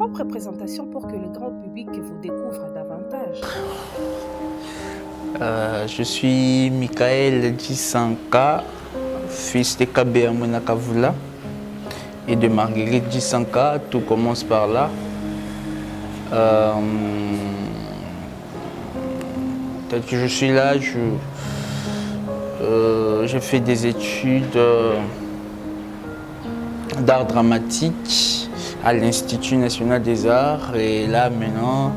propre présentation pour que le grand public vous découvre davantage. Je suis Michael Djisanka, fils de Kabea Monakavula et de Marguerite Djisanka. Tout commence par là. Peut-être que je suis là, j'ai fait des études d'art dramatique à l'Institut national des arts et là maintenant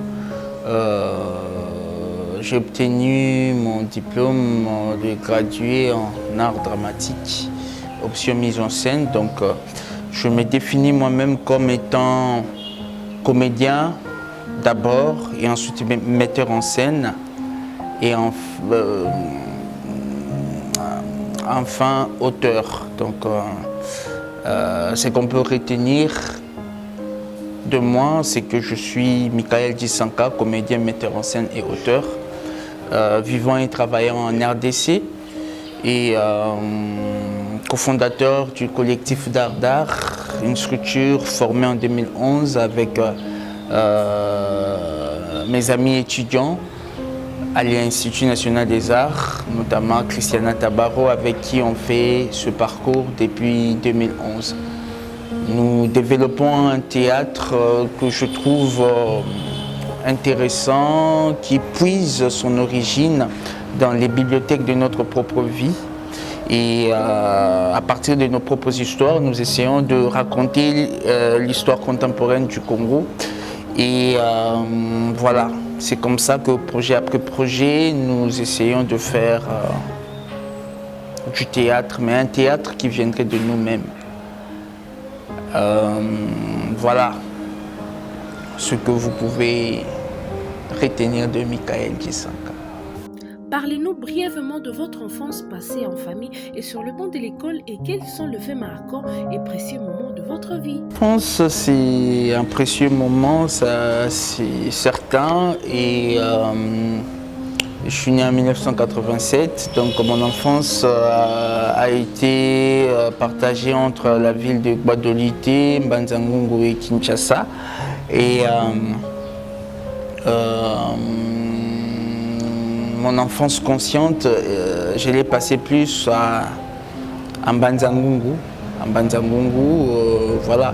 j'ai obtenu mon diplôme de gradué en art dramatique, option mise en scène. Donc je me définis moi-même comme étant comédien d'abord et ensuite metteur en scène et enfin auteur. Donc ce qu'on peut retenir de moi, c'est que je suis Michael Djisanka, comédien, metteur en scène et auteur, vivant et travaillant en RDC et cofondateur du collectif d'art, une structure formée en 2011 avec mes amis étudiants à l'Institut national des arts, notamment Christiana Tabaro, avec qui on fait ce parcours depuis 2011. Nous développons un théâtre que je trouve intéressant, qui puise son origine dans les bibliothèques de notre propre vie. Et à partir de nos propres histoires, nous essayons de raconter l'histoire contemporaine du Congo. Et voilà, c'est comme ça que projet après projet, nous essayons de faire du théâtre, mais un théâtre qui viendrait de nous-mêmes. Voilà ce que vous pouvez retenir de Michael Djisanka. Parlez-nous brièvement de votre enfance passée en famille et sur le banc de l'école et quels sont les faits marquants et précieux moments de votre vie. L'enfance, c'est un précieux moment, ça c'est certain. Et je suis né en 1987, donc mon enfance a été partagée entre la ville de Guadolité, Mbanza-Ngungu et Kinshasa. Et mon enfance consciente, je l'ai passée plus en Mbanza-Ngungu. Voilà.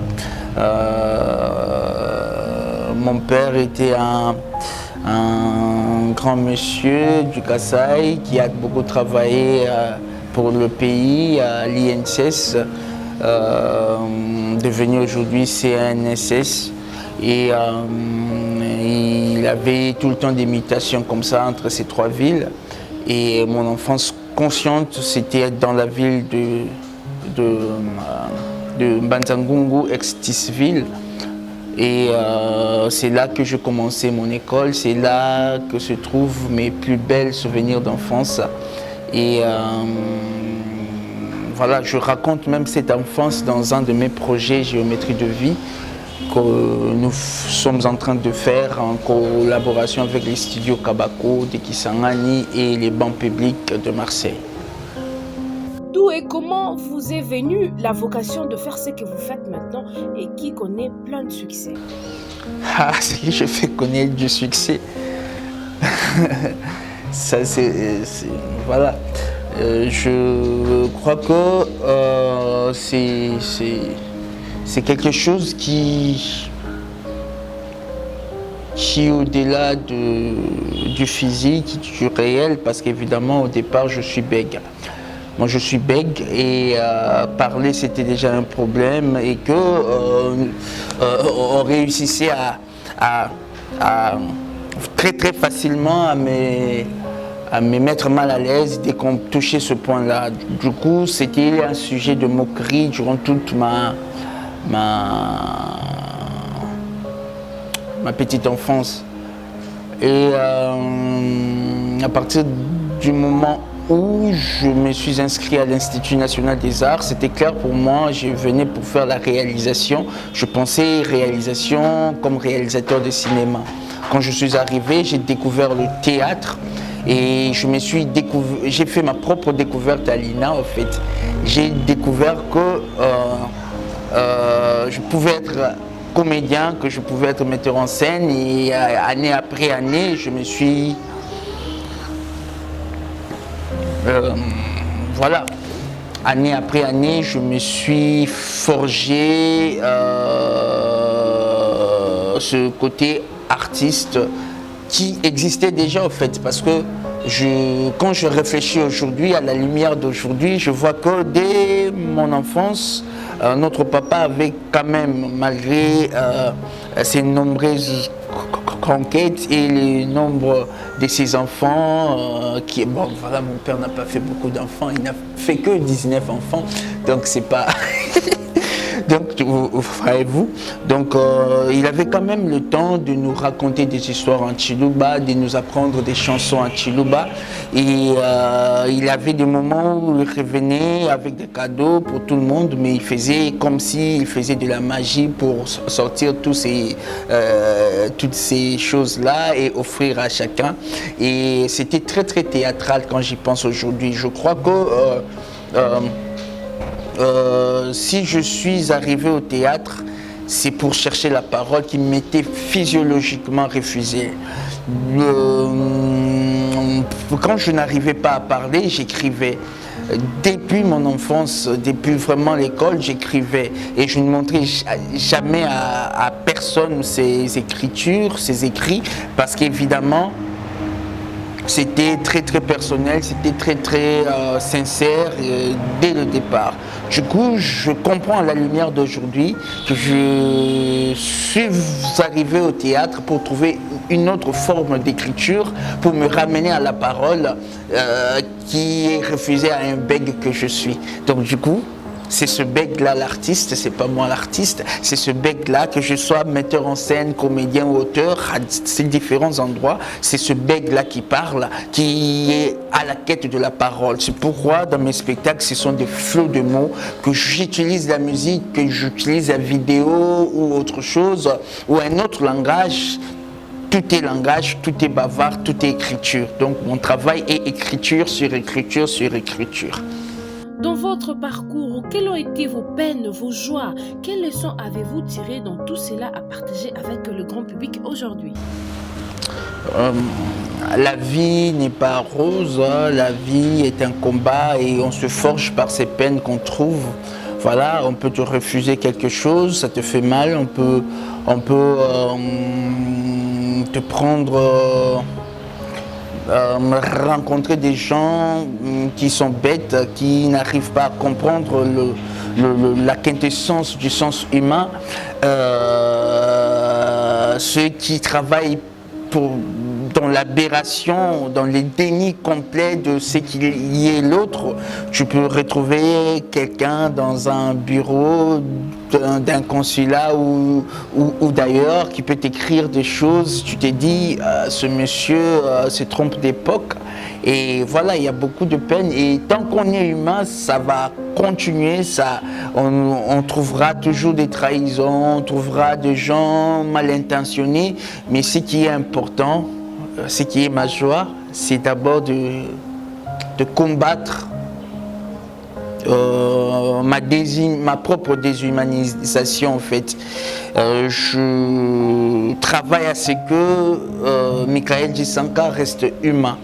Mon père était un grand monsieur du Kasaï qui a beaucoup travaillé pour le pays à l'INSS, devenu aujourd'hui CNSS. Et il avait tout le temps des mutations comme ça entre ces trois villes. Et mon enfance consciente, c'était être dans la ville de Mbanza-Ngungu, ex-Tisville. Et c'est là que j'ai commencé mon école, c'est là que se trouvent mes plus belles souvenirs d'enfance. Et voilà, je raconte même cette enfance dans un de mes projets Géométrie de vie que nous sommes en train de faire en collaboration avec les studios Kabako de Kisangani et les bancs publics de Marseille. D'où et comment vous est venue la vocation de faire ce que vous faites maintenant et qui connaît plein de succès? Ah, c'est que je fais connaître du succès. Ça, voilà. Je crois que c'est quelque chose qui au-delà du physique, du réel, parce qu'évidemment au départ je suis bègue. Moi je suis bègue et parler c'était déjà un problème et que on réussissait à très très facilement à me mettre mal à l'aise dès qu'on touchait ce point-là. Du coup c'était un sujet de moquerie durant toute ma petite enfance. Et à partir du moment où je me suis inscrit à l'Institut national des arts, c'était clair pour moi, je venais pour faire la réalisation. Je pensais réalisation comme réalisateur de cinéma. Quand je suis arrivé, j'ai découvert le théâtre et j'ai fait ma propre découverte à l'INA en fait. J'ai découvert que je pouvais être comédien, que je pouvais être metteur en scène. Et année après année, je me suis... voilà. Année après année, je me suis forgé ce côté artiste qui existait déjà en fait, parce que quand je réfléchis aujourd'hui, à la lumière d'aujourd'hui, je vois que dès mon enfance, notre papa avait quand même, malgré ses nombreuses conquêtes et le nombre de ses enfants, bon voilà, mon père n'a pas fait beaucoup d'enfants, il n'a fait que 19 enfants, donc c'est pas... Donc, voyez-vous, il avait quand même le temps de nous raconter des histoires en Chiluba, de nous apprendre des chansons en Chiluba. Et il avait des moments où il revenait avec des cadeaux pour tout le monde, mais il faisait comme s'il faisait de la magie pour sortir toutes ces choses-là et offrir à chacun. Et c'était très très théâtral quand j'y pense aujourd'hui. Je crois que... si je suis arrivé au théâtre, c'est pour chercher la parole qui m'était physiologiquement refusée. Quand je n'arrivais pas à parler, j'écrivais. Depuis mon enfance, depuis vraiment l'école, j'écrivais. Et je ne montrais jamais à personne ces écritures, ces écrits, parce qu'évidemment, c'était très très personnel, c'était très très sincère dès le départ. Du coup, je comprends à la lumière d'aujourd'hui que je suis arrivé au théâtre pour trouver une autre forme d'écriture, pour me ramener à la parole qui est refusée à un bègue que je suis. Donc du coup, c'est ce bègue-là l'artiste, c'est pas moi l'artiste, c'est ce bègue-là, que je sois metteur en scène, comédien ou auteur, à ces différents endroits, c'est ce bègue-là qui parle, qui est à la quête de la parole. C'est pourquoi dans mes spectacles, ce sont des flots de mots, que j'utilise la musique, que j'utilise la vidéo ou autre chose, ou un autre langage. Tout est langage, tout est bavard, tout est écriture. Donc mon travail est écriture sur écriture sur écriture. Dans votre parcours, quelles ont été vos peines, vos joies? Quelles leçons avez-vous tirées dans tout cela à partager avec le grand public aujourd'hui? La vie n'est pas rose, la vie est un combat et on se forge par ces peines qu'on trouve. Voilà, on peut te refuser quelque chose, ça te fait mal, on peut te prendre... rencontrer des gens qui sont bêtes, qui n'arrivent pas à comprendre la quintessence du sens humain, ceux qui travaillent dans l'aberration, dans le déni complet de ce qu'il y est l'autre. Tu peux retrouver quelqu'un dans un bureau d'un consulat ou d'ailleurs qui peut t'écrire des choses, tu te dis ce monsieur se trompe d'époque. Et voilà, il y a beaucoup de peine et tant qu'on est humain, ça va continuer, on trouvera toujours des trahisons, on trouvera des gens mal intentionnés, mais ce qui est important, ce qui est ma joie, c'est d'abord de combattre ma propre déshumanisation en fait. Je travaille à ce que Michael Djisanka reste humain,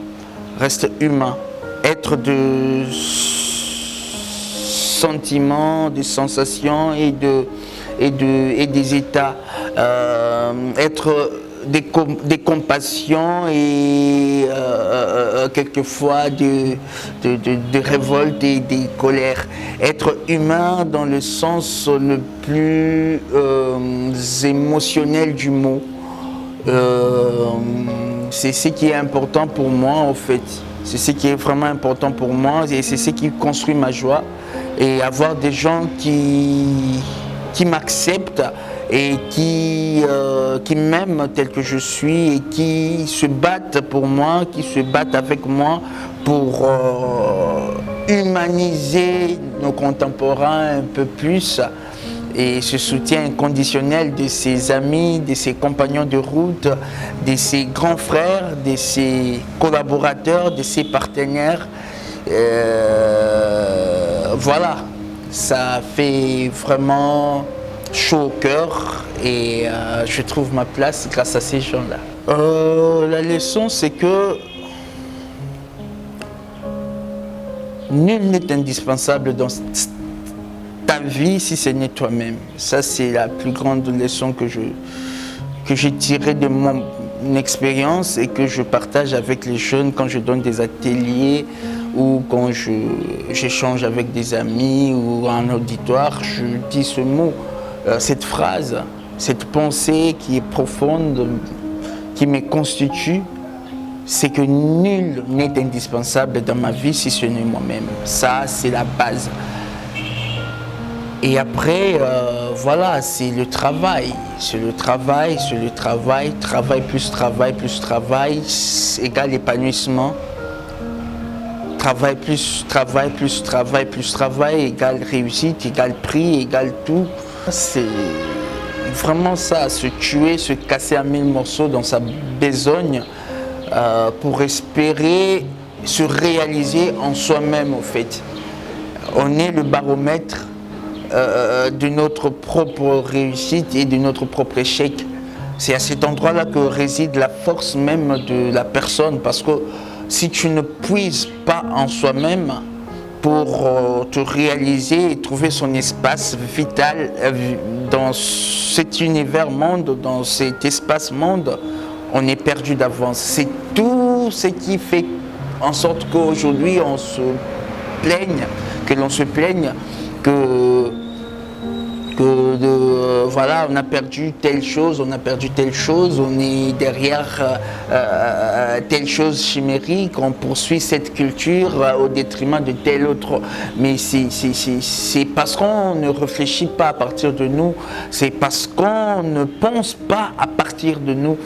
être de sentiments, des sensations et des états, être des compassions et quelquefois de révolte et des colères. Être humain dans le sens le plus émotionnel du mot. C'est ce qui est important pour moi en fait. C'est ce qui est vraiment important pour moi et c'est ce qui construit ma joie. Et avoir des gens qui m'acceptent et qui m'aiment tel que je suis et qui se battent pour moi, qui se battent avec moi pour humaniser nos contemporains un peu plus. Et ce soutien inconditionnel de ses amis, de ses compagnons de route, de ses grands frères, de ses collaborateurs, de ses partenaires. Voilà, ça fait vraiment chaud au cœur et je trouve ma place grâce à ces gens-là. La leçon, c'est que nul n'est indispensable dans ta vie si ce n'est toi-même. Ça, c'est la plus grande leçon que j'ai tirée de mon expérience et que je partage avec les jeunes quand je donne des ateliers ou quand j'échange avec des amis ou en auditoire. Je dis ce mot, cette phrase, cette pensée qui est profonde, qui me constitue. C'est que nul n'est indispensable dans ma vie si ce n'est moi-même. Ça, c'est la base. Et après, voilà, c'est le travail. C'est le travail, c'est le travail. Travail plus travail plus travail égale épanouissement. Travail plus travail plus travail plus travail égale réussite, égale prix, égale tout. C'est vraiment ça, se tuer, se casser à 1000 morceaux dans sa besogne. Pour espérer se réaliser en soi-même, au fait. On est le baromètre de notre propre réussite et de notre propre échec. C'est à cet endroit-là que réside la force même de la personne, parce que si tu ne puises pas en soi-même pour te réaliser et trouver son espace vital dans cet univers monde, dans cet espace monde, on est perdu d'avance. C'est tout ce qui fait en sorte qu'aujourd'hui on se plaigne, que l'on se plaigne voilà, on a perdu telle chose, on est derrière telle chose chimérique, on poursuit cette culture au détriment de telle autre. Mais c'est parce qu'on ne réfléchit pas à partir de nous, c'est parce qu'on ne pense pas à partir de nous.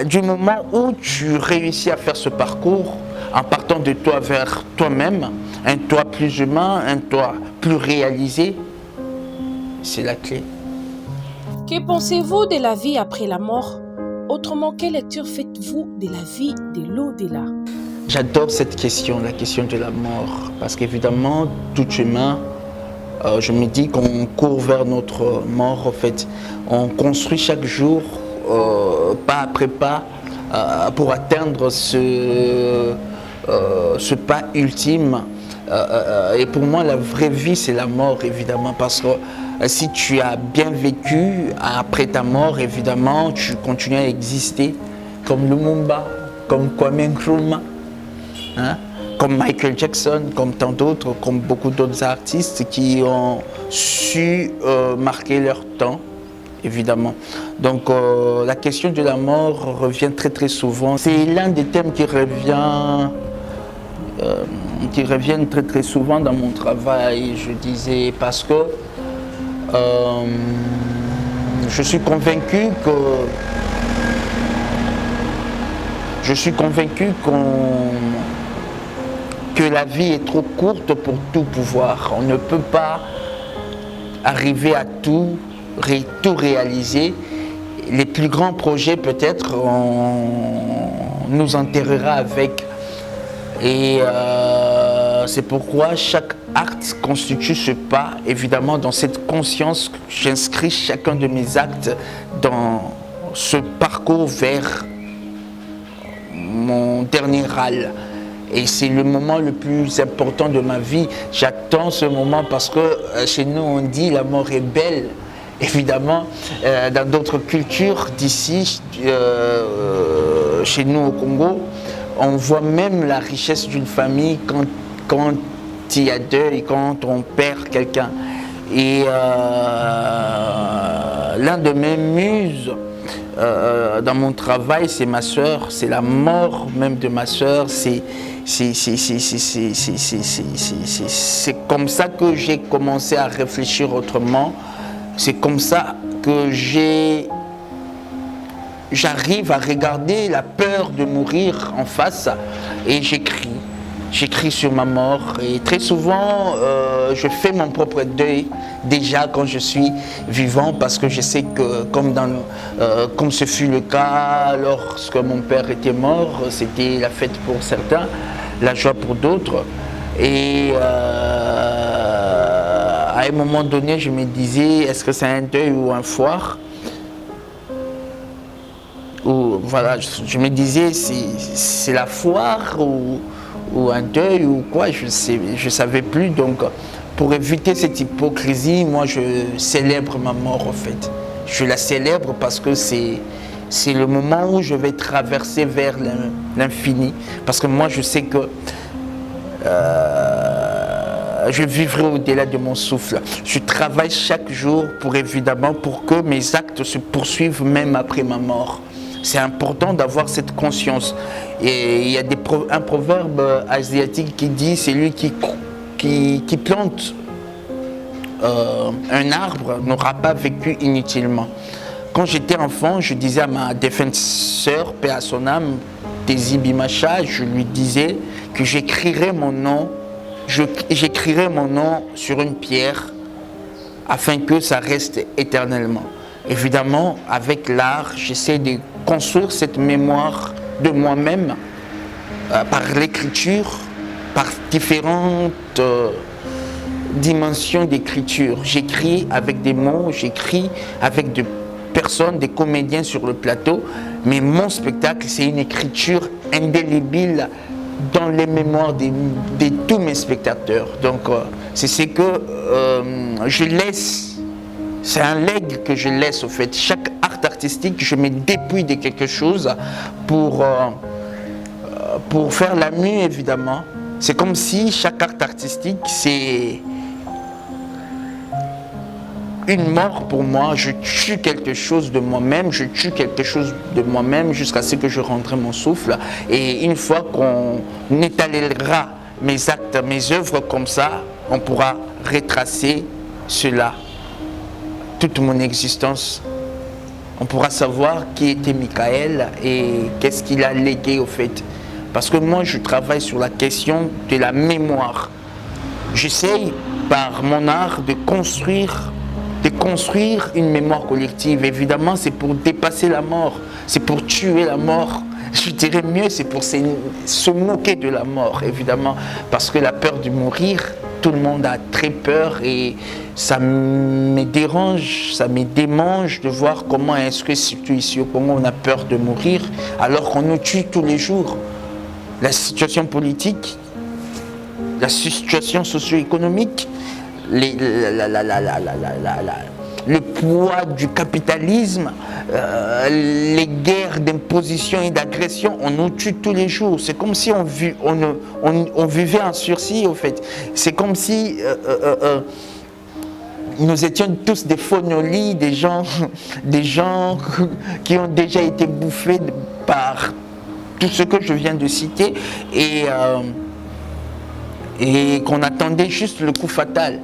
Du moment où tu réussis à faire ce parcours, en partant de toi vers toi-même, un toi plus humain, un toi plus réalisé, c'est la clé. Que pensez-vous de la vie après la mort? Autrement, quelle lecture faites-vous de la vie de l'au-delà? J'adore cette question, la question de la mort, parce qu'évidemment, tout humain, je me dis qu'on court vers notre mort, en fait. On construit chaque jour, pas après pas, pour atteindre ce pas ultime. Et pour moi, la vraie vie, c'est la mort, évidemment, parce que si tu as bien vécu, après ta mort, évidemment, tu continues à exister comme Lumumba, comme Kwame Nkrumah, hein, comme Michael Jackson, comme tant d'autres, comme beaucoup d'autres artistes qui ont su marquer leur temps, évidemment. Donc la question de la mort revient très très souvent. C'est l'un des thèmes qui reviennent très très souvent dans mon travail, je disais, parce que je suis convaincu que la vie est trop courte pour tout pouvoir. On ne peut pas arriver à tout réaliser. Les plus grands projets, peut-être, on nous enterrera avec. Et c'est pourquoi chaque acte constitue ce pas. Évidemment, dans cette conscience, j'inscris chacun de mes actes dans ce parcours vers mon dernier râle. Et c'est le moment le plus important de ma vie. J'attends ce moment parce que chez nous, on dit la mort est belle. Évidemment, dans d'autres cultures d'ici, chez nous au Congo, on voit même la richesse d'une famille quand il y a deuil, quand on perd quelqu'un. Et l'un de mes muses dans mon travail, c'est ma sœur, c'est la mort même de ma sœur. C'est comme ça que j'ai commencé à réfléchir autrement. C'est comme ça que j'arrive à regarder la peur de mourir en face et j'écris. J'écris sur ma mort et très souvent je fais mon propre deuil déjà quand je suis vivant parce que je sais que comme ce fut le cas lorsque mon père était mort, c'était la fête pour certains, la joie pour d'autres. Et à un moment donné, je me disais, est-ce que c'est un deuil ou un foire? Ou voilà, je me disais, c'est la foire ou un deuil ou quoi, je savais plus. Donc, pour éviter cette hypocrisie, moi, je célèbre ma mort en fait. Je la célèbre parce que c'est le moment où je vais traverser vers l'infini. Parce que moi, je sais que je vivrai au-delà de mon souffle. Je travaille chaque jour pour que mes actes se poursuivent même après ma mort. C'est important d'avoir cette conscience. Et il y a un proverbe asiatique qui dit, c'est lui qui plante un arbre n'aura pas vécu inutilement. Quand j'étais enfant, je disais à ma défunte sœur, paix à son âme, Tézi Bimacha, je lui disais que j'écrirais mon nom sur une pierre afin que ça reste éternellement. Évidemment, avec l'art, j'essaie de construire cette mémoire de moi-même par l'écriture, par différentes dimensions d'écriture. J'écris avec des mots, j'écris avec des personnes, des comédiens sur le plateau, mais mon spectacle, c'est une écriture indélébile dans les mémoires de tous mes spectateurs. Donc, c'est ce que je laisse. C'est un legs que je laisse au fait. Chaque acte artistique, je me dépouille de quelque chose pour faire la mue, évidemment. C'est comme si chaque acte artistique, c'est une mort pour moi. Je tue quelque chose de moi-même, jusqu'à ce que je rentre mon souffle. Et une fois qu'on étalera mes actes, mes œuvres comme ça, on pourra retracer cela. Toute mon existence, on pourra savoir qui était Michael et qu'est-ce qu'il a légué au fait. Parce que moi, je travaille sur la question de la mémoire. J'essaye, par mon art, de construire une mémoire collective. Évidemment, c'est pour dépasser la mort, c'est pour tuer la mort. Je dirais mieux, c'est pour se moquer de la mort, évidemment, parce que la peur de mourir, tout le monde a très peur et ça me dérange, ça me démange de voir comment est-ce que, surtout ici au Congo, on a peur de mourir alors qu'on nous tue tous les jours. La situation politique, la situation socio-économique, le poids du capitalisme, les guerres d'imposition et d'agression, on nous tue tous les jours. C'est comme si on vivait en sursis, au fait. C'est comme si nous étions tous des phonolis, des gens qui ont déjà été bouffés par tout ce que je viens de citer et qu'on attendait juste le coup fatal.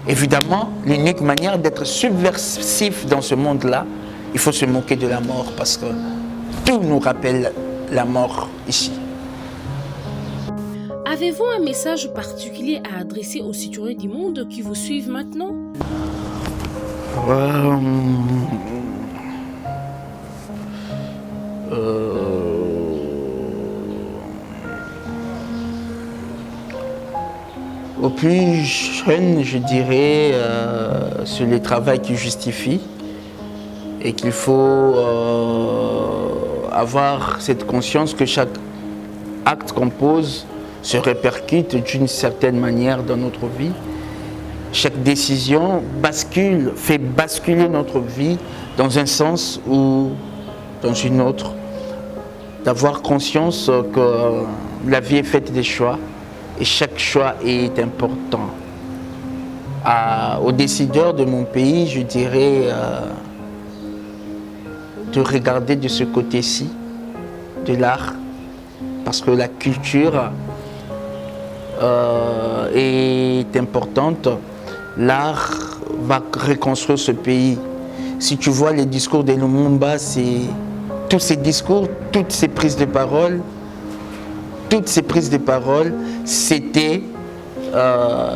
Évidemment, l'unique manière d'être subversif dans ce monde-là, il faut se moquer de la mort parce que tout nous rappelle la mort ici. Avez-vous un message particulier à adresser aux citoyens du monde qui vous suivent maintenant? Au plus jeune, je dirais, c'est le travail qui justifie et qu'il faut avoir cette conscience que chaque acte qu'on pose se répercute d'une certaine manière dans notre vie. Chaque décision fait basculer notre vie dans un sens ou dans une autre. D'avoir conscience que la vie est faite des choix. Et chaque choix est important. Aux décideurs de mon pays, je dirais de regarder de ce côté-ci de l'art, parce que la culture est importante. L'art va reconstruire ce pays. Si tu vois les discours de Lumumba, tous ces discours, toutes ces prises de parole, c'était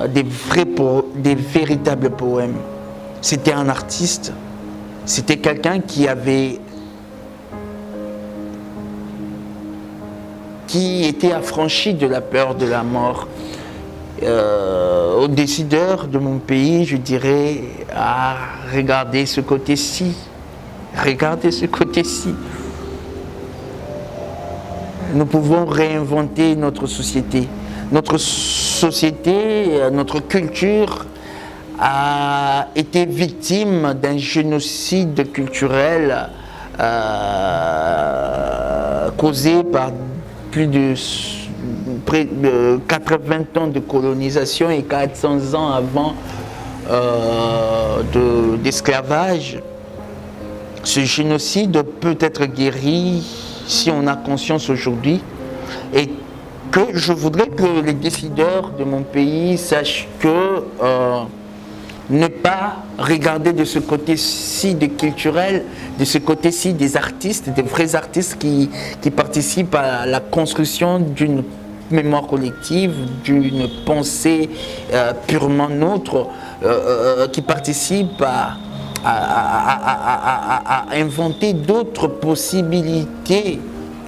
des véritables poèmes. C'était un artiste, c'était quelqu'un qui était affranchi de la peur de la mort. aux décideurs de mon pays, je dirais, regardez ce côté-ci. Regardez ce côté-ci. Nous pouvons réinventer notre société. Notre société, notre culture a été victime d'un génocide culturel causé par plus de près de 80 ans de colonisation et 400 ans avant d'esclavage. Ce génocide peut être guéri si on a conscience aujourd'hui, et que je voudrais que les décideurs de mon pays sachent que ne pas regarder de ce côté-ci des culturels, de ce côté-ci des artistes, des vrais artistes qui participent à la construction d'une mémoire collective, d'une pensée purement nôtre, qui participent à inventer d'autres possibilités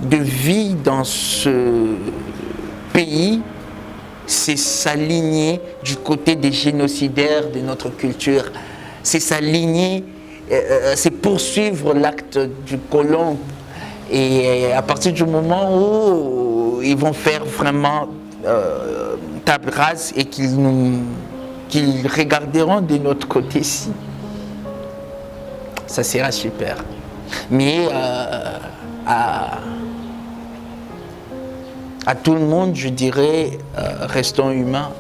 de vie dans ce pays. C'est s'aligner du côté des génocidaires de notre culture. C'est s'aligner, c'est poursuivre l'acte du colon. Et à partir du moment où ils vont faire vraiment table rase et qu'ils regarderont de notre côté-ci, ça sera super. Mais à tout le monde, je dirais, restons humains,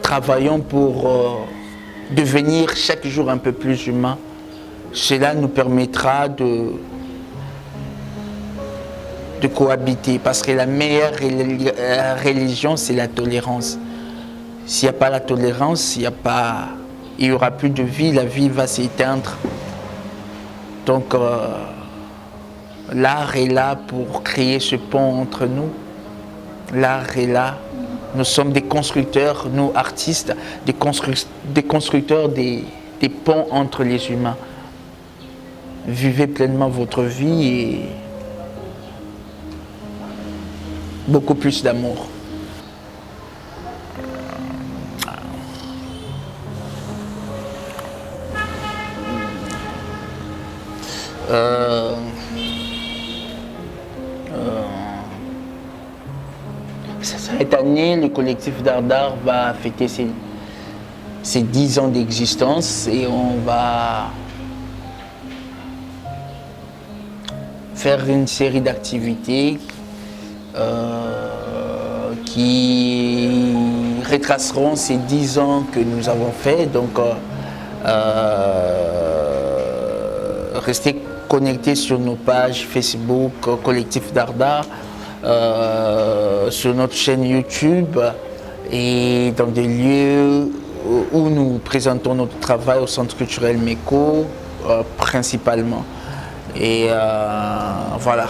travaillons pour devenir chaque jour un peu plus humains. Cela nous permettra de cohabiter, parce que la meilleure religion, c'est la tolérance. S'il n'y a pas la tolérance, il n'y aura plus de vie, la vie va s'éteindre. Donc, l'art est là pour créer ce pont entre nous. L'art est là. Nous sommes des constructeurs, nous artistes, des constructeurs des ponts entre les humains. Vivez pleinement votre vie et beaucoup plus d'amour. Cette année, le collectif Dardar va fêter ses 10 ans d'existence et on va faire une série d'activités qui retraceront ces 10 ans que nous avons fait. Donc, restez connectés sur nos pages Facebook, Collectif Dardar, sur notre chaîne YouTube et dans des lieux où nous présentons notre travail au Centre culturel MECO principalement. Et voilà.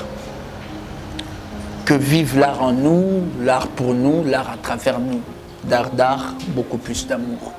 Que vive l'art en nous, l'art pour nous, l'art à travers nous. Dardar, beaucoup plus d'amour.